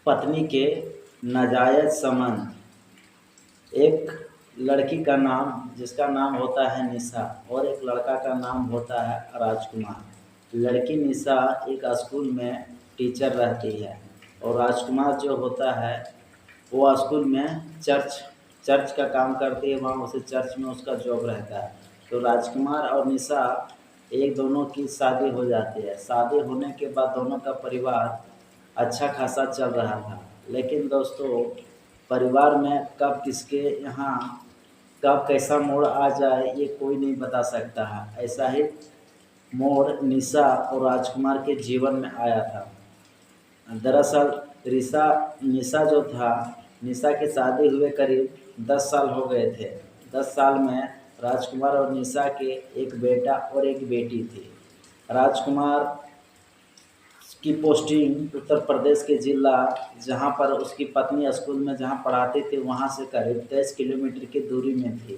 पत्नी के नाजायज़ संबंध। एक लड़की का नाम जिसका नाम होता है निशा और एक लड़का का नाम होता है राजकुमार। लड़की निशा एक स्कूल में टीचर रहती है और राजकुमार जो होता है वो स्कूल में चर्च का काम करती है। वहाँ उसे चर्च में उसका जॉब रहता है। तो राजकुमार और निशा एक दोनों की शादी हो जाती है। शादी होने के बाद दोनों का परिवार अच्छा खासा चल रहा था। लेकिन दोस्तों, परिवार में कब किसके यहाँ कब कैसा मोड़ आ जाए ये कोई नहीं बता सकता है। ऐसा ही मोड़ निशा और राजकुमार के जीवन में आया था। दरअसल निशा जो था, निशा की शादी हुए करीब 10 साल हो गए थे। 10 साल में राजकुमार और निशा के एक बेटा और एक बेटी थी। राजकुमार की पोस्टिंग उत्तर प्रदेश के ज़िला जहाँ पर उसकी पत्नी स्कूल में जहाँ पढ़ाती थी वहाँ से करीब 23 किलोमीटर की दूरी में थी।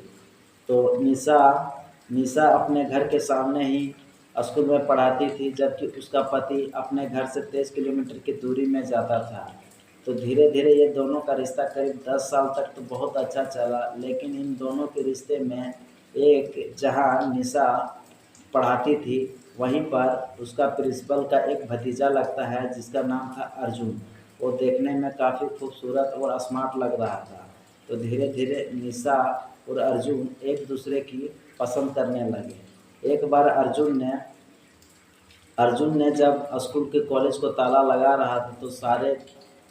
तो निशा अपने घर के सामने ही स्कूल में पढ़ाती थी, जबकि उसका पति अपने घर से 23 किलोमीटर की दूरी में जाता था। तो धीरे धीरे ये दोनों का रिश्ता करीब 10 साल तक तो बहुत अच्छा चला। लेकिन इन दोनों के रिश्ते में एक जहाँ निशा पढ़ाती थी वहीं पर उसका प्रिंसिपल का एक भतीजा लगता है जिसका नाम था अर्जुन। वो देखने में काफ़ी खूबसूरत और स्मार्ट लग रहा था। तो धीरे धीरे निशा और अर्जुन एक दूसरे की पसंद करने लगे। एक बार अर्जुन ने जब स्कूल के कॉलेज को ताला लगा रहा था तो सारे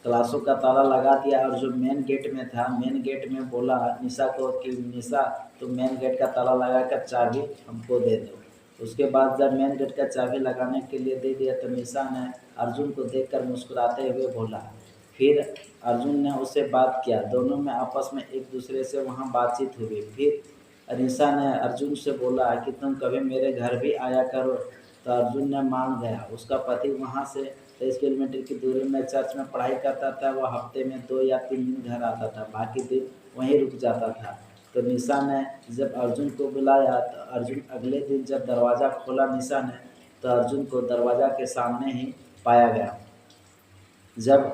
क्लासों का ताला लगा दिया और जो मेन गेट में था, मेन गेट में बोला निशा को कि निशा, तुम मेन गेट का ताला लगा कर चाबी हमको दे दो। उसके बाद जब मेन गेट का चाबी लगाने के लिए दे दिया तो निशा ने अर्जुन को देखकर मुस्कुराते हुए बोला। फिर अर्जुन ने उससे बात किया, दोनों में आपस में एक दूसरे से वहाँ बातचीत हुई। फिर निशा ने अर्जुन से बोला कि तुम कभी मेरे घर भी आया करो। तो अर्जुन ने मान गया। उसका पति वहाँ से 23 किलोमीटर की दूरी में चर्च में पढ़ाई करता था। वह हफ्ते में 2 या 3 दिन घर आता था, बाकी दिन वहीं रुक जाता था। तो निशा ने जब अर्जुन को बुलाया तो अर्जुन अगले दिन जब दरवाज़ा खोला निशा ने, तो अर्जुन को दरवाज़ा के सामने ही पाया गया। जब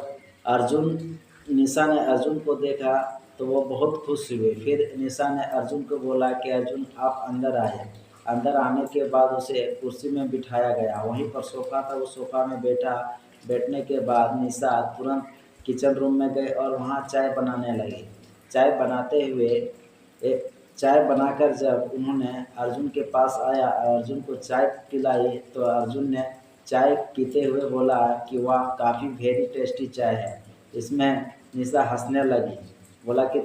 निशा ने अर्जुन को देखा तो वो बहुत खुश हुए। फिर निशा ने अर्जुन को बोला कि अर्जुन आप अंदर आए। अंदर आने के बाद उसे कुर्सी में बिठाया गया। वहीं पर सोफ़ा था, उस सोफ़ा में बैठने के बाद निशा तुरंत किचन रूम में गए और वहाँ चाय बनाने लगी। चाय बनाते हुए चाय बनाकर जब उन्होंने अर्जुन के पास आया और अर्जुन को चाय पिलाई तो अर्जुन ने चाय पीते हुए बोला कि वाह, काफ़ी वेरी टेस्टी चाय है। इसमें निशा हंसने लगी। बोला कि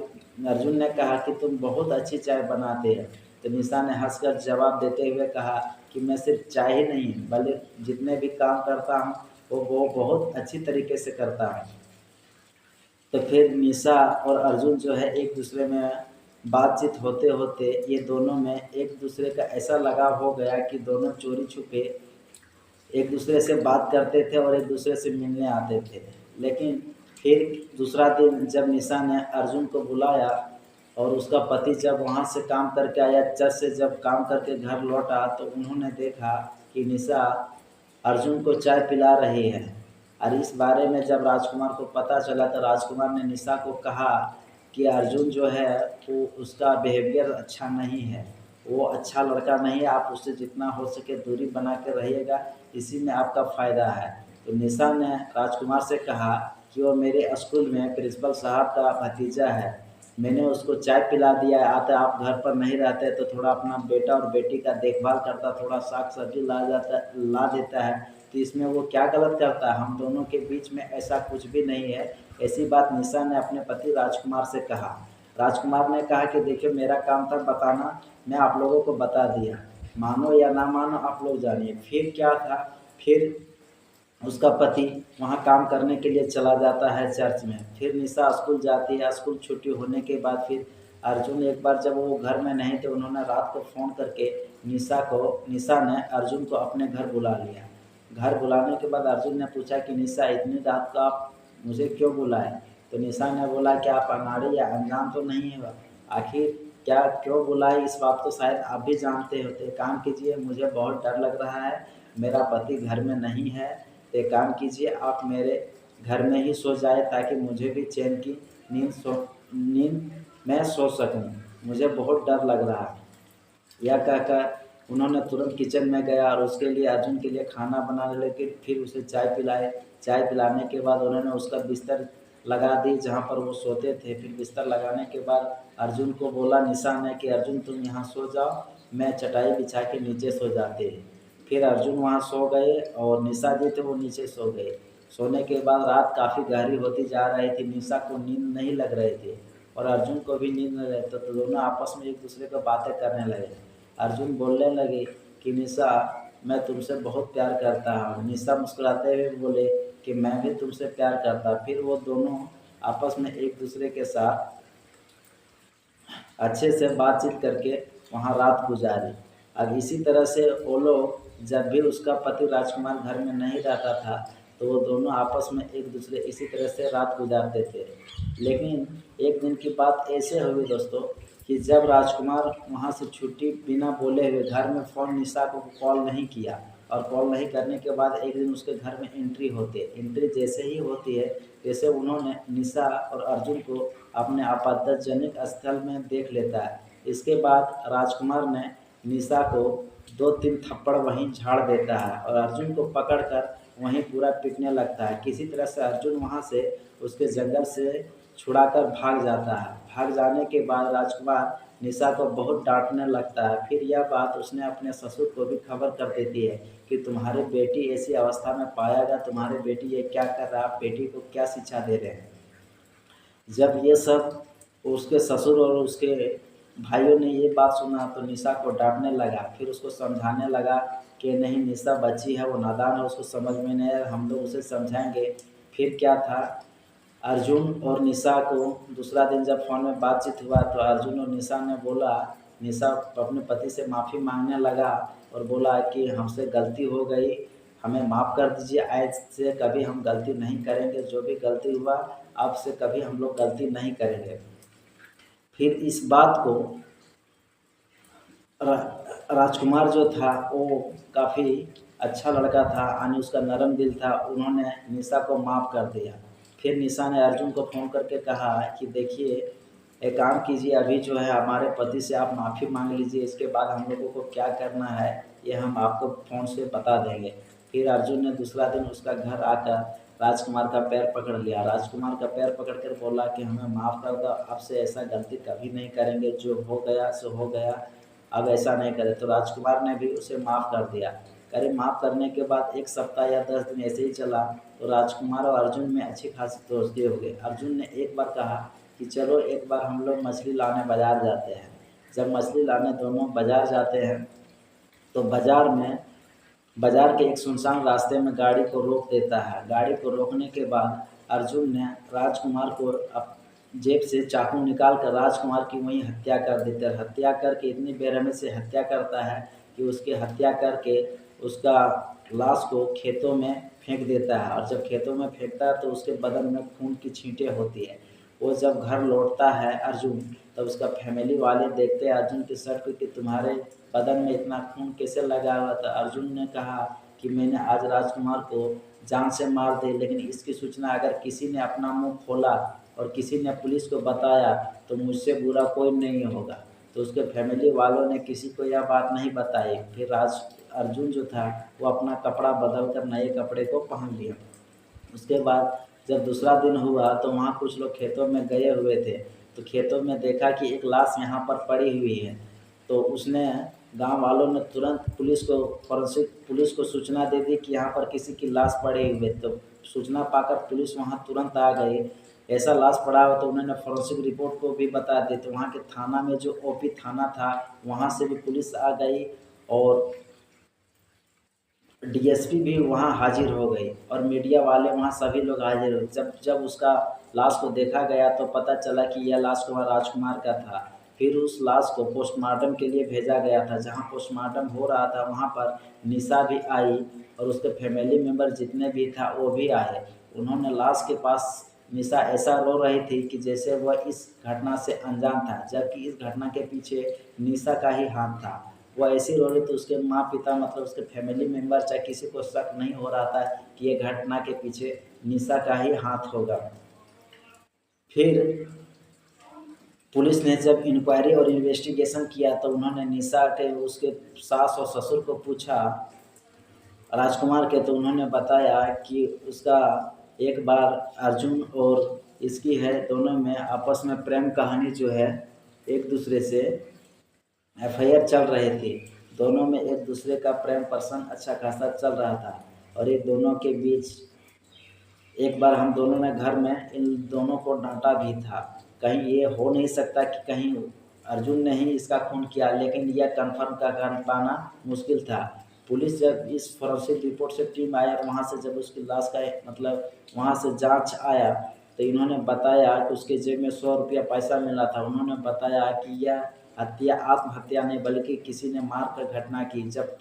अर्जुन ने कहा कि तुम बहुत अच्छी चाय बनाते हैं। तो निशा ने हंसकर जवाब देते हुए कहा कि मैं सिर्फ चाय ही नहीं बल्कि जितने भी काम करता हूँ वो बहुत अच्छी तरीके से करता हूँ। तो फिर निशा और अर्जुन जो है एक दूसरे में बातचीत होते होते ये दोनों में एक दूसरे का ऐसा लगाव हो गया कि दोनों चोरी छुपे एक दूसरे से बात करते थे और एक दूसरे से मिलने आते थे। लेकिन फिर दूसरा दिन जब निशा ने अर्जुन को बुलाया और उसका पति जब वहाँ से काम करके आया, चर्च से जब काम करके घर लौटा, तो उन्होंने देखा कि निशा अर्जुन को चाय पिला रही है। और इस बारे में जब राजकुमार को पता चला तो राजकुमार ने निशा को कहा कि अर्जुन जो है वो उसका बिहेवियर अच्छा नहीं है, वो अच्छा लड़का नहीं है, आप उससे जितना हो सके दूरी बना के रहिएगा, इसी में आपका फ़ायदा है। तो निशा ने राजकुमार से कहा कि वो मेरे स्कूल में प्रिंसिपल साहब का भतीजा है, मैंने उसको चाय पिला दिया है। आता आप घर पर नहीं रहते तो थोड़ा अपना बेटा और बेटी का देखभाल करता, थोड़ा साग सब्जी ला देता है, तो इसमें वो क्या गलत करता है? हम दोनों के बीच में ऐसा कुछ भी नहीं है। ऐसी बात निशा ने अपने पति राजकुमार से कहा। राजकुमार ने कहा कि देखिए, मेरा काम था बताना, मैं आप लोगों को बता दिया, मानो या ना मानो आप लोग जानिए। फिर क्या था, फिर उसका पति वहाँ काम करने के लिए चला जाता है चर्च में। फिर निशा स्कूल जाती है। स्कूल छुट्टी होने के बाद फिर अर्जुन एक बार जब वो घर में नहीं थे, उन्होंने रात को फ़ोन करके निशा ने अर्जुन को अपने घर बुला लिया। घर बुलाने के बाद अर्जुन ने पूछा कि निशा, इतनी रात को आप मुझे क्यों बुलाए? तो निशा ने बोला कि आप अनाड़ी या अनजान तो नहीं है, आखिर क्या क्यों बुलाए इस बात को शायद आप भी जानते होते। काम कीजिए, मुझे बहुत डर लग रहा है, मेरा पति घर में नहीं है। एक काम कीजिए, आप मेरे घर में ही सो जाए ताकि मुझे भी चैन की नींद मैं सो सकूं। मुझे बहुत डर लग रहा है। यह कहकर उन्होंने तुरंत किचन में गया और उसके लिए अर्जुन के लिए खाना बनाने लगे। फिर उसे चाय पिलाए। चाय पिलाने के बाद उन्होंने उसका बिस्तर लगा दी जहाँ पर वो सोते थे। फिर बिस्तर लगाने के बाद अर्जुन को बोला निशा ने कि अर्जुन तुम यहाँ सो जाओ, मैं चटाई बिछा के नीचे सो जाते हैं। फिर अर्जुन वहाँ सो गए और निशा जी थे वो नीचे सो गए। सोने के बाद रात काफ़ी गहरी होती जा रही थी। निशा को नींद नहीं लग रहे थे और अर्जुन को भी नींद नहीं रहता, तो दोनों आपस में एक दूसरे को बातें करने लगे। अर्जुन बोलने लगे कि निशा मैं तुमसे बहुत प्यार करता हूँ। निशा मुस्कुराते हुए बोले कि मैं भी तुमसे प्यार करता। फिर वो दोनों आपस में एक दूसरे के साथ अच्छे से बातचीत करके वहाँ रात गुजारी। अब इसी तरह से वो लोग जब भी उसका पति राजकुमार घर में नहीं रहता था तो वो दोनों आपस में एक दूसरे इसी तरह से रात गुजारते थे। लेकिन एक दिन की बात ऐसे हुई दोस्तों कि जब राजकुमार वहाँ से छुट्टी बिना बोले हुए घर में फ़ोन निशा को कॉल नहीं किया और कॉल नहीं करने के बाद एक दिन उसके घर में एंट्री जैसे ही होती है वैसे उन्होंने निशा और अर्जुन को अपने आपत्तिजनक स्थल में देख लेता है। इसके बाद राजकुमार ने निशा को 2-3 थप्पड़ वहीं झाड़ देता है और अर्जुन को पकड़कर वहीं पूरा पीटने लगता है। किसी तरह से अर्जुन वहाँ से उसके जंगल से छुड़ाकर भाग जाता है। भाग जाने के बाद राजकुमार निशा को बहुत डांटने लगता है। फिर यह बात उसने अपने ससुर को भी खबर कर देती है कि तुम्हारी बेटी ऐसी अवस्था में पाया गया, तुम्हारी बेटी ये क्या कर रहा है, आप बेटी को क्या शिक्षा दे रहे हैं। जब ये सब उसके ससुर और उसके भाइयों ने ये बात सुना तो निशा को डांटने लगा। फिर उसको समझाने लगा कि नहीं निशा बच्ची है, वो नादान है, उसको समझ में नहीं है, हम लोग उसे समझाएंगे। फिर क्या था, अर्जुन और निशा को दूसरा दिन जब फ़ोन में बातचीत हुआ तो अर्जुन और निशा ने बोला, निशा अपने पति से माफ़ी मांगने लगा और बोला कि हमसे गलती हो गई, हमें माफ़ कर दीजिए, आज से कभी हम गलती नहीं करेंगे, जो भी गलती हुआ अब से कभी हम लोग गलती नहीं करेंगे। फिर इस बात को राजकुमार जो था वो काफ़ी अच्छा लड़का था, यानी उसका नरम दिल था, उन्होंने निशा को माफ़ कर दिया। फिर निशा ने अर्जुन को फ़ोन करके कहा कि देखिए एक काम कीजिए, अभी जो है हमारे पति से आप माफ़ी मांग लीजिए, इसके बाद हम लोगों को क्या करना है ये हम आपको फ़ोन से बता देंगे। फिर अर्जुन ने दूसरा दिन उसका घर आकर राजकुमार का पैर पकड़ लिया। राजकुमार का पैर पकड़ कर बोला कि हमें माफ़ कर दो, अब से ऐसा गलती कभी नहीं करेंगे, जो हो गया सो हो गया, अब ऐसा नहीं करें। तो राजकुमार ने भी उसे माफ़ कर दिया। करीब माफ़ करने के बाद 1 सप्ताह या 10 दिन ऐसे ही चला तो राजकुमार और अर्जुन में अच्छी खासी दोस्ती हो गई। अर्जुन ने एक बार कहा कि चलो एक बार हम लोग मछली लाने बाज़ार जाते हैं। जब मछली लाने दोनों बाज़ार जाते हैं तो बाज़ार के एक सुनसान रास्ते में गाड़ी को रोक देता है। गाड़ी को रोकने के बाद अर्जुन ने राजकुमार को जेब से चाकू निकाल कर राजकुमार की वहीं हत्या कर देता है। हत्या करके इतनी बेरहमी से हत्या करता है कि उसकी हत्या करके उसका लाश को खेतों में फेंक देता है और जब खेतों में फेंकता है तो उसके बदन में खून की छींटें होती है। वो जब घर लौटता है अर्जुन, तब उसका फैमिली वाले देखते हैं अर्जुन की शर्ट पे कि तुम्हारे बदन में इतना खून कैसे लगा हुआ था। अर्जुन ने कहा कि मैंने आज राजकुमार को जान से मार दी, लेकिन इसकी सूचना अगर किसी ने अपना मुंह खोला और किसी ने पुलिस को बताया तो मुझसे बुरा कोई नहीं होगा। तो उसके फैमिली वालों ने किसी को यह बात नहीं बताई। फिर अर्जुन जो था वो अपना कपड़ा बदल कर नए कपड़े को पहन लिया। उसके बाद जब दूसरा दिन हुआ तो वहाँ कुछ लोग खेतों में गए हुए थे, तो खेतों में देखा कि एक लाश यहाँ पर पड़ी हुई है। तो उसने गांव वालों ने तुरंत फॉरेंसिक पुलिस को सूचना दे दी कि यहाँ पर किसी की लाश पड़ी हुई है। तो सूचना पाकर पुलिस वहाँ तुरंत आ गई। ऐसा लाश पड़ा हो तो उन्होंने फॉरेंसिक रिपोर्ट को भी बता दी। तो वहाँ के थाना में जो ओपी थाना था वहाँ से भी पुलिस आ गई और डीएसपी भी वहाँ हाजिर हो गई और मीडिया वाले वहाँ सभी लोग हाजिर हुए। जब जब उसका लाश को देखा गया तो पता चला कि यह लाश राजकुमार का था। फिर उस लाश को पोस्टमार्टम के लिए भेजा गया था। जहाँ पोस्टमार्टम हो रहा था वहाँ पर निशा भी आई और उसके फैमिली मेम्बर जितने भी था वो भी आए। उन्होंने लाश के पास निशा ऐसा रो रही थी कि जैसे वह इस घटना से अनजान था, जबकि इस घटना के पीछे निशा का ही हाथ था। वो ऐसी रो रही, तो उसके माँ पिता मतलब उसके फैमिली मेम्बर चाहे किसी को शक नहीं हो रहा था कि ये घटना के पीछे निशा का ही हाथ होगा। फिर पुलिस ने जब इंक्वायरी और इन्वेस्टिगेशन किया तो उन्होंने निशा के उसके सास और ससुर को पूछा राजकुमार के, तो उन्होंने बताया कि उसका एक बार अर्जुन और इसकी है, दोनों में आपस में प्रेम कहानी जो है एक दूसरे से एफआईआर चल रहे थे। दोनों में एक दूसरे का प्रेम प्रसंग अच्छा खासा चल रहा था और एक दोनों के बीच एक बार हम दोनों ने घर में इन दोनों को डांटा भी था। कहीं ये हो नहीं सकता कि कहीं अर्जुन ने ही इसका खून किया, लेकिन यह कन्फर्म कर पाना मुश्किल था। पुलिस जब इस फोरेंसिक रिपोर्ट से टीम आया और वहाँ से जब उसकी लाश का मतलब वहाँ से जांच आया तो इन्होंने बताया कि उसके जेब में 100 रुपया पैसा मिला था। उन्होंने बताया कि यह हत्या आत्महत्या नहीं बल्कि किसी ने मार कर घटना की। जब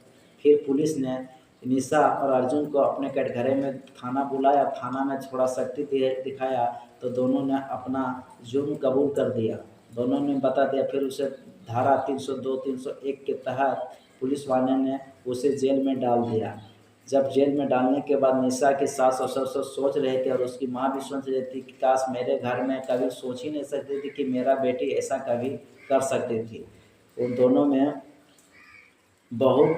फिर पुलिस ने निशा और अर्जुन को अपने कटघरे में थाना बुलाया, थाना में थोड़ा सख्ती दिखाया तो दोनों ने अपना जुर्म कबूल कर दिया। दोनों ने बता दिया। फिर उसे धारा 302 301 के तहत पुलिस वाले ने उसे जेल में डाल दिया। जब जेल में डालने के बाद निशा के सास और ससुर सोच रहे थे और उसकी माँ भी सोच रही थी कि काश मेरे घर में, कभी सोच ही नहीं सकती थी कि मेरा बेटी ऐसा कभी कर सकती थी। उन दोनों में बहुत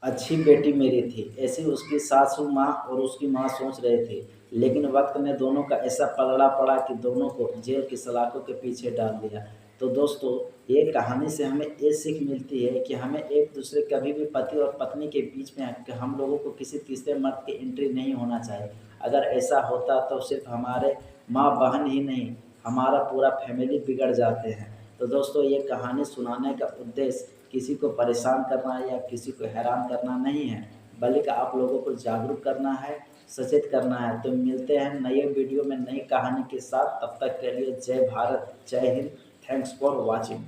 अच्छी बेटी मेरी थी, ऐसी उसकी सासू माँ और उसकी माँ सोच रहे थे। लेकिन वक्त ने दोनों का ऐसा पलड़ा पड़ा कि दोनों को जेल की सलाखों के पीछे डाल दिया। तो दोस्तों, ये कहानी से हमें ये सीख मिलती है कि हमें एक दूसरे, कभी भी पति और पत्नी के बीच में हम लोगों को किसी तीसरे मर्द की एंट्री नहीं होना चाहिए। अगर ऐसा होता तो सिर्फ हमारे माँ बहन ही नहीं, हमारा पूरा फैमिली बिगड़ जाते हैं। तो दोस्तों, ये कहानी सुनाने का उद्देश्य किसी को परेशान करना या किसी को हैरान करना नहीं है, बल्कि आप लोगों को जागरूक करना है, सचेत करना है। तो मिलते हैं नए वीडियो में नई कहानी के साथ। तब तक के लिए जय भारत, जय हिंद। Thanks for watching.